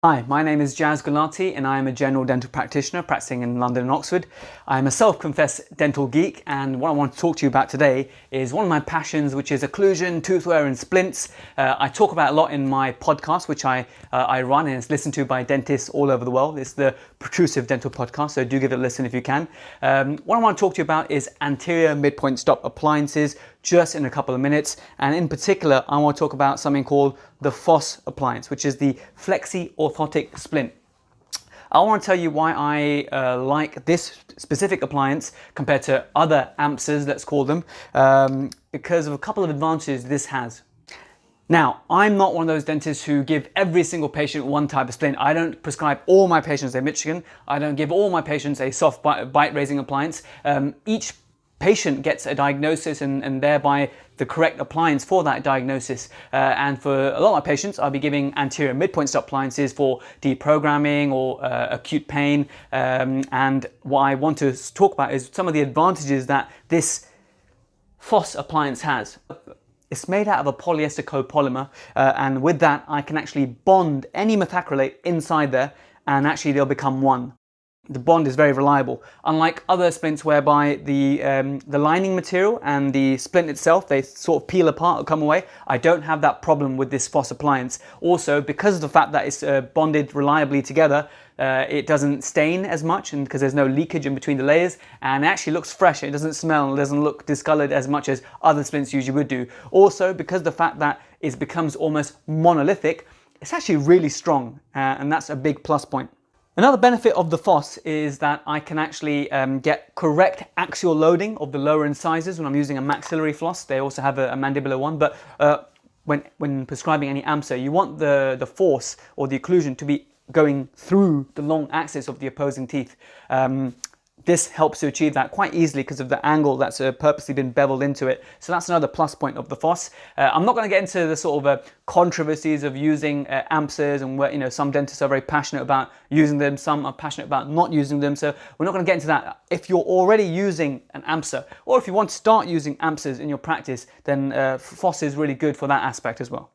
Hi, my name is Jaz Gulati and I am a general dental practitioner practicing in London and Oxford. I'm a self-confessed dental geek, and what I want to talk to you about today is one of my passions, which is occlusion, tooth wear and splints. I talk about a lot in my podcast, which I run and it's listened to by dentists all over the world. It's the Protrusive Dental Podcast, so do give it a listen if you can. What I want to talk to you about is anterior midpoint stop appliances, just in a couple of minutes, and in particular I want to talk about something called the FOS appliance, which is the Flexi Orthotic Splint. I want to tell you why I like this specific appliance compared to other AMPSers, let's call them, because of a couple of advantages this has. Now, I'm not one of those dentists who give every single patient one type of splint. I don't prescribe all my patients a Michigan. I don't give all my patients a soft bite raising appliance. Each patient gets a diagnosis and thereby the correct appliance for that diagnosis. And for a lot of my patients, I'll be giving anterior midpoint stop appliances for deprogramming or acute pain. And what I want to talk about is some of the advantages that this FOS appliance has. It's made out of a polyester copolymer, and with that I can actually bond any methacrylate inside there and actually they'll become one. The bond is very reliable, unlike other splints whereby the lining material and the splint itself, they sort of peel apart or come away. I don't have that problem with this FOS appliance. Also, because of the fact that it's bonded reliably together, it doesn't stain as much, and because there's no leakage in between the layers, and it actually looks fresh. It doesn't smell, it doesn't look discolored as much as other splints usually would do. Also, because of the fact that it becomes almost monolithic, it's actually really strong, and that's a big plus point. Another benefit of the FOS is that I can actually get correct axial loading of the lower incisors when I'm using a maxillary floss. They also have a mandibular one, but when prescribing any AMPSer, you want the force or the occlusion to be going through the long axis of the opposing teeth. This helps to achieve that quite easily because of the angle that's purposely been beveled into it. So that's another plus point of the FOS. I'm not going to get into the sort of controversies of using AMPSers and where some dentists are very passionate about using them, some are passionate about not using them. So we're not going to get into that. If you're already using an AMPSer, or if you want to start using AMPSers in your practice, then FOS is really good for that aspect as well.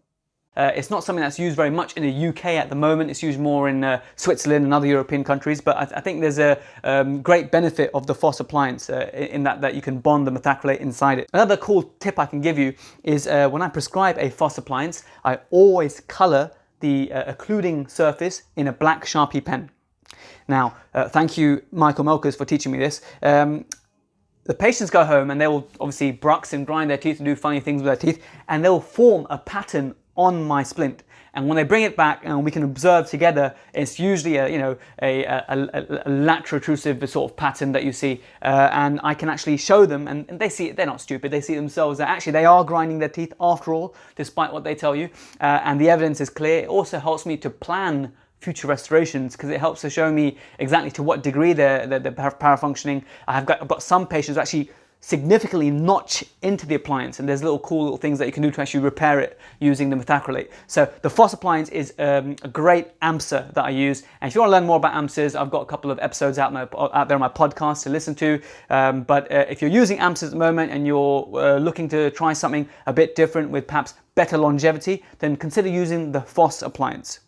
It's not something that's used very much in the UK at the moment. It's used more in Switzerland and other European countries, but I think there's a great benefit of the FOS appliance in that you can bond the methacrylate inside it. Another cool tip I can give you is when I prescribe a FOS appliance, I always colour the occluding surface in a black Sharpie pen. Now, thank you Michael Melkers for teaching me this. The patients go home and they will obviously brux and grind their teeth and do funny things with their teeth, and they'll form a pattern on my splint, and when they bring it back and we can observe together, it's usually a laterotrusive sort of pattern that you see, and I can actually show them, and they see it. They're not stupid. They see themselves that actually they are grinding their teeth after all, despite what they tell you, and the evidence is clear. It also helps me to plan future restorations because it helps to show me exactly to what degree they're parafunctioning. I've got some patients who actually significantly notch into the appliance, and there's cool little things that you can do to actually repair it using the methacrylate. So the FOS appliance is a great AMPSer that I use, and if you want to learn more about AMPSers, I've got a couple of episodes out there on my podcast to listen to, but if you're using AMPSers at the moment and you're looking to try something a bit different with perhaps better longevity, then consider using the FOS appliance.